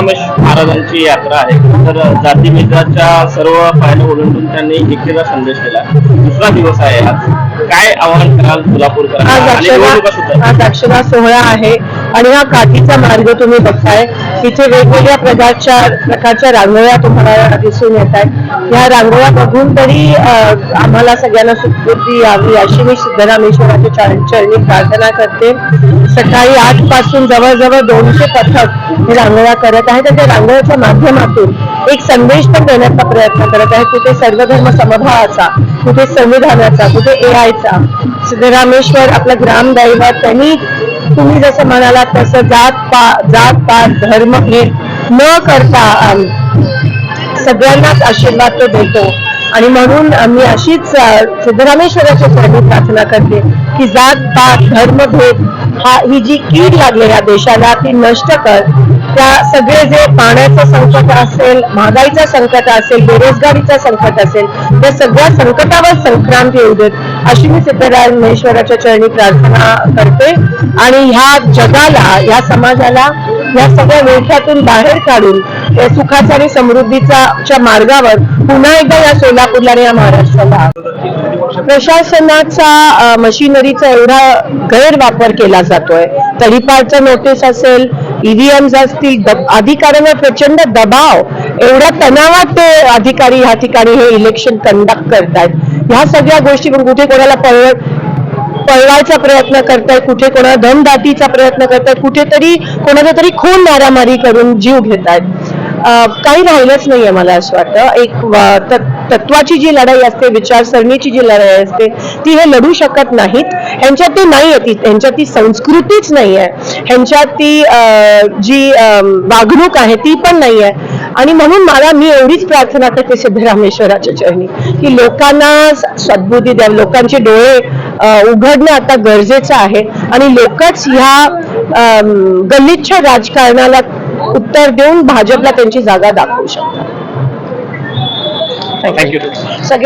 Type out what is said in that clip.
सिद्धरामेश महाराजांची यात्रा आहे, तर जातीभेदाच्या सर्व पायऱ्या ओलांडून त्यांनी एकतेचा संदेश दिला. दुसरा दिवस आहे आज, काय आवाहन कराल सोलापूरकरांना? आज अक्षरा सोहळा आहे आणि हा काठीचा मार्ग तुम्ही बघताय. इथे वेगवेगळ्या प्रकारच्या रांगोळ्या तुम्हाला दिसून येत आहेत. या रांगोळ्या बघून तरी आम्हाला सगळ्यांना सुखबुद्धी यावी अशी मी सिद्धरामेश्वराच्या चरणी प्रार्थना करते. सकाळी 8 पासून जवळजवळ 200 पथक हे रांगोळ्या करत आहेत आणि त्या रांगोळ्याच्या माध्यमातून एक संदेश पण देण्याचा प्रयत्न करत आहे. कुठे सर्वधर्म समभावाचा, कुठे संविधानाचा, कुठे एआयचा. सिद्धरामेश्वर आपलं ग्रामदैवत, त्यांनी तुम्ही जसं म्हणालात तसं जात पात धर्म भेद न करता सगळ्यांनाच आशीर्वाद तो देतो. आणि म्हणून मी अशीच सिद्धरामेश्वराच्या चरणी प्रार्थना करते की जात पात धर्मभेद ही जी कीड लागली या देशाला ती नष्ट कर. त्या सगळे जे पाण्याचं संकट असेल, महागाईचं संकट असेल, बेरोजगारीचं संकट असेल, त्या सगळ्या संकटावर संक्रांत येऊ देत अशी मी सिद्धरामेश्वराच्या चरणी प्रार्थना करते. आणि ह्या जगाला, ह्या समाजाला या सगळ्या वेठ्यातून बाहेर काढून सुखाच्या आणि समृद्धीच्या मार्गावर पुन्हा एकदा या सोलापूरला आणि या महाराष्ट्राला. प्रशासनाचा मशिनरीचा एवढा गैरवापर केला जातोय. तडीपारचं नोटीस असेल, ईव्हीएम्स असतील, अधिकाऱ्यांवर प्रचंड दबाव, एवढ्या तणावात ते अधिकारी ह्या ठिकाणी हे इलेक्शन कंडक्ट करतायत. ह्या सगळ्या गोष्टी कुठे कोणाला पळवायचा प्रयत्न करतायत, कुठे कोणाला दमदाटीचा प्रयत्न करतायत, कुठेतरी कोणाचा तरी खून मारामारी करून जीव घेतायत. काही राहिलंच नाहीये. मला असं वाटतं एक तत्वाची जी लढाई असते, विचारसरणीची जी लढाई असते ती हे लढू शकत नाहीत. ह्यांच्यात ती नाहीये, ह्यांच्यात ती संस्कृतीच नाहीये, ह्यांच्यात ती जी वागणूक आहे ती पण नाहीये. आणि म्हणून मी एवढीच प्रार्थना करते सिद्धरामेश्वराच्या चरणी की लोकांना सद्बुद्धी द्या, लोकांचे डोळे उघडणं आता गरजेचं आहे आणि लोकच ह्या गलिच्छ राजकारणाला उत्तर देऊन भाजपला त्यांची जागा दाखवू शकतात. थँक्यू. सगळ्या